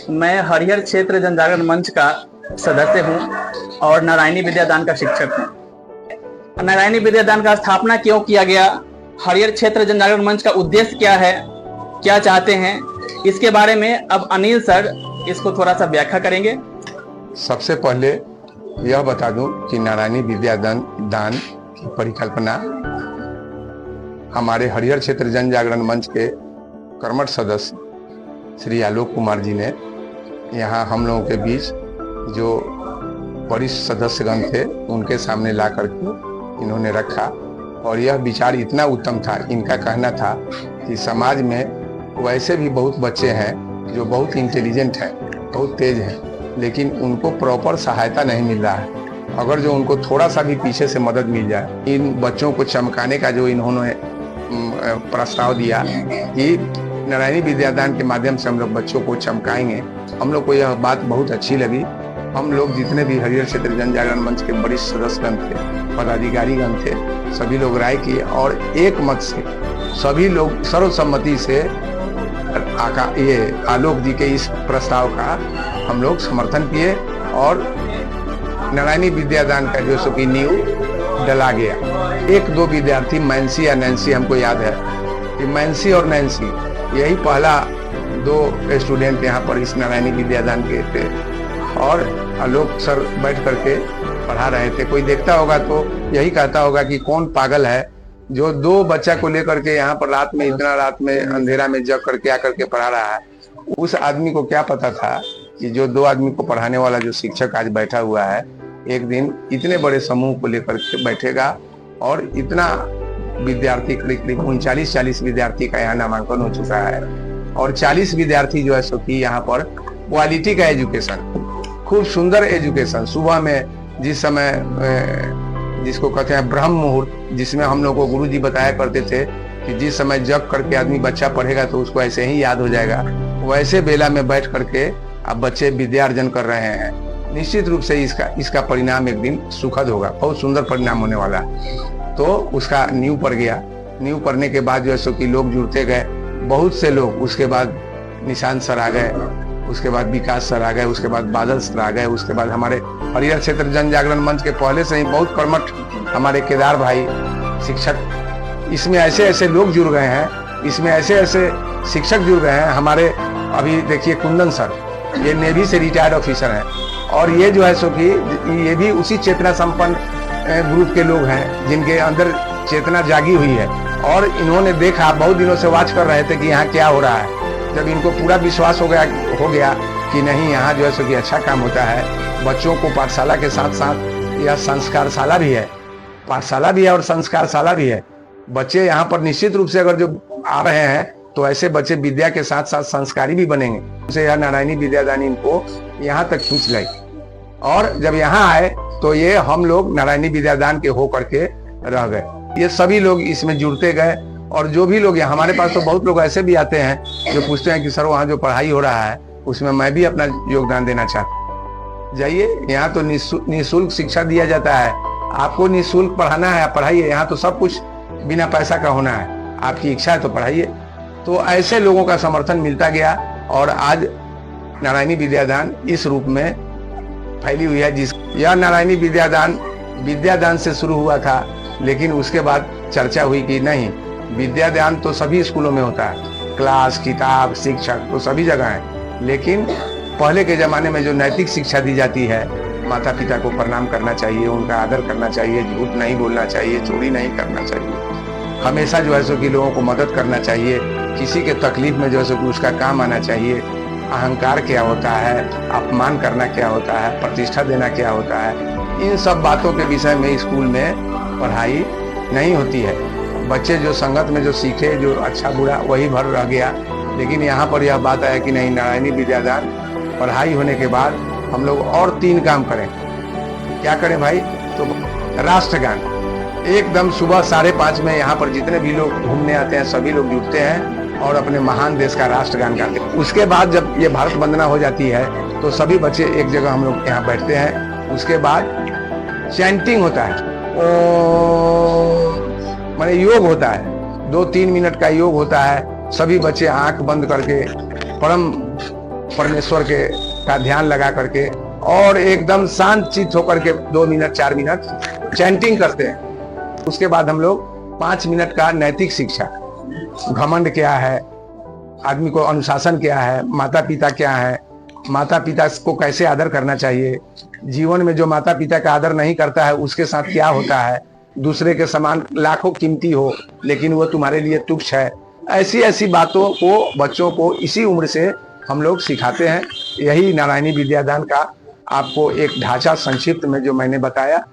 मैं हरिहर क्षेत्र जनजागरण मंच का सदस्य हूं और नारायणी विद्यादान का शिक्षक हूं। नारायणी विद्यादान का स्थापना क्यों किया गया, हरिहर क्षेत्र जनजागरण मंच का उद्देश्य क्या है, क्या चाहते हैं, इसके बारे में अब अनिल सर इसको थोड़ा सा व्याख्या करेंगे। सबसे पहले यह बता दूं कि नारायणी विद्यादान की परिकल्पना हमारे हरिहर क्षेत्र जन जागरण मंच के कर्मठ सदस्य श्री आलोक कुमार जी ने यहाँ हम लोगों के बीच जो वरिष्ठ सदस्यगण थे उनके सामने ला करके इन्होंने रखा। और यह विचार इतना उत्तम था, इनका कहना था कि समाज में वैसे भी बहुत बच्चे हैं जो बहुत इंटेलिजेंट हैं, बहुत तेज हैं, लेकिन उनको प्रॉपर सहायता नहीं मिल रहा है। अगर जो उनको थोड़ा सा भी पीछे से मदद मिल जाए, इन बच्चों को चमकाने का जो इन्होंने प्रस्ताव दिया कि नारायणी विद्यादान के माध्यम से हम लोग बच्चों को चमकाएंगे, हम लोग को यह बात बहुत अच्छी लगी। हम लोग जितने भी हरिहर क्षेत्र जन जागरण मंच के वरिष्ठ सदस्यगण थे, पदाधिकारीगण थे, सभी लोग राय किए और एक मत से सभी लोग सर्वसम्मति से ये आलोक जी के इस प्रस्ताव का हम लोग समर्थन किए और नारायणी विद्यादान का जो सो की नींव डला गया। एक दो विद्यार्थी मैंसी या नैन्सी, हमको याद है कि मैंसी और नैन्सी यही पहला दो स्टूडेंट यहाँ पर इस नारायणी विद्यादान के थे और आलोक सर बैठ करके पढ़ा रहे थे। कोई देखता होगा तो यही कहता होगा कि कौन पागल है जो दो बच्चा को लेकर के यहाँ पर रात में, इतना रात में अंधेरा में जग करके आकर के पढ़ा रहा है। उस आदमी को क्या पता था कि जो दो आदमी को पढ़ाने वाला जो शिक्षक आज बैठा हुआ है, एक दिन इतने बड़े समूह को लेकर के बैठेगा और इतना विद्यार्थी, करीब 39-40 विद्यार्थी का यहाँ नामांकन हो चुका है और 40 विद्यार्थी जो है सो कि यहाँ पर क्वालिटी का एजुकेशन, खूब सुंदर एजुकेशन, सुबह में जिस समय जिसको कहते हैं ब्रह्म मुहूर्त, जिसमें हम लोग को गुरु जी बताया करते थे कि जिस समय जग करके आदमी बच्चा पढ़ेगा तो उसको ऐसे ही याद हो जाएगा, वैसे बेला में बैठ करके अब बच्चे विद्यार्जन कर रहे हैं। निश्चित रूप से इसका परिणाम एक दिन सुखद होगा, बहुत सुंदर परिणाम होने वाला है। तो उसका नींव पड़ गया। नींव पड़ने के बाद जो है सो कि लोग जुड़ते गए, बहुत से लोग, उसके बाद निशांत सर आ गए, उसके बाद विकास सर आ गए, उसके बाद बादल सर आ गए, उसके बाद हमारे हरिहर क्षेत्र जन जागरण मंच के पहले से ही बहुत कर्मठ हमारे केदार भाई शिक्षक, इसमें ऐसे ऐसे लोग जुड़ गए हैं, इसमें ऐसे ऐसे शिक्षक जुड़ गए हैं। हमारे अभी देखिए कुंदन सर, ये नेवी से रिटायर्ड ऑफिसर हैं और ये जो है सो कि ये भी उसी चेतना संपन्न ग्रुप के लोग हैं जिनके अंदर चेतना जागी हुई है और इन्होंने देखा, बहुत दिनों से वाच कर रहे थे कि यहाँ क्या हो रहा है। जब इनको पूरा विश्वास हो गया कि नहीं, यहाँ जो है सो कि अच्छा काम होता है, बच्चों को पाठशाला के साथ साथ यह संस्कारशाला भी है, पाठशाला भी है और संस्कारशाला भी है। बच्चे यहाँ पर निश्चित रूप से अगर जो आ रहे हैं तो ऐसे बच्चे विद्या के साथ साथ संस्कारी भी बनेंगे। उसे यह नारायणी विद्यादान इनको यहाँ तक खींच लाई और जब यहाँ आए तो ये हम लोग नारायणी विद्यादान के हो करके रह गए। ये सभी लोग इसमें जुड़ते गए और जो भी लोग यहाँ, हमारे पास तो बहुत लोग ऐसे भी आते हैं जो पूछते हैं कि सर वहाँ जो पढ़ाई हो रहा है उसमें मैं भी अपना योगदान देना चाहता हूँ। जाइए, यहाँ तो निःशुल्क शिक्षा दिया जाता है, आपको निःशुल्क पढ़ाना है, पढ़ाइए। यहाँ तो सब कुछ बिना पैसा का होना है, आपकी इच्छा है तो पढ़ाइए। तो ऐसे लोगों का समर्थन मिलता गया और आज नारायणी विद्यादान इस रूप में फैली हुई है। यह नारायणी विद्यादान से शुरू हुआ था, लेकिन उसके बाद चर्चा हुई कि नहीं, विद्यादान तो सभी स्कूलों में होता है, क्लास, किताब, शिक्षक तो सभी जगह है, लेकिन पहले के जमाने में जो नैतिक शिक्षा दी जाती है, माता पिता को प्रणाम करना चाहिए, उनका आदर करना चाहिए, झूठ नहीं बोलना चाहिए, चोरी नहीं करना चाहिए, हमेशा जो है सो कि लोगों को मदद करना चाहिए, किसी के तकलीफ में जो है सो कि उसका काम आना चाहिए, अहंकार क्या होता है, अपमान करना क्या होता है, प्रतिष्ठा देना क्या होता है, इन सब बातों के विषय में स्कूल में पढ़ाई नहीं होती है। बच्चे जो संगत में जो सीखे, जो अच्छा बुरा वही भर रह गया। लेकिन यहाँ पर यह बात है कि नहीं, नारायणी विद्यादान पढ़ाई होने के बाद हम लोग और 3 काम करें। क्या करें भाई? तो राष्ट्रगान एकदम सुबह 5:30 में यहाँ पर जितने भी लोग घूमने आते हैं सभी लोग जुटते हैं और अपने महान देश का राष्ट्रगान गाते हैं। उसके बाद जब ये भारत वंदना हो जाती है तो सभी बच्चे एक जगह हम लोग यहाँ बैठते हैं। उसके बाद चैंटिंग होता है, माने योग होता है, 2-3 मिनट का योग होता है। सभी बच्चे आंख बंद करके परम परमेश्वर के का ध्यान लगा करके और एकदम शांत चित्त होकर के 2 मिनट 4 मिनट चैंटिंग करते हैं। उसके बाद हम लोग 5 मिनट का नैतिक शिक्षा, घमंड क्या है, आदमी को अनुशासन क्या है, माता पिता क्या है, माता पिता को कैसे आदर करना चाहिए, जीवन में जो माता पिता का आदर नहीं करता है उसके साथ क्या होता है, दूसरे के समान लाखों कीमती हो लेकिन वो तुम्हारे लिए तुच्छ है। ऐसी ऐसी बातों को बच्चों को इसी उम्र से हम लोग सिखाते हैं। यही नारायणी विद्यादान का आपको एक ढांचा संक्षिप्त में जो मैंने बताया।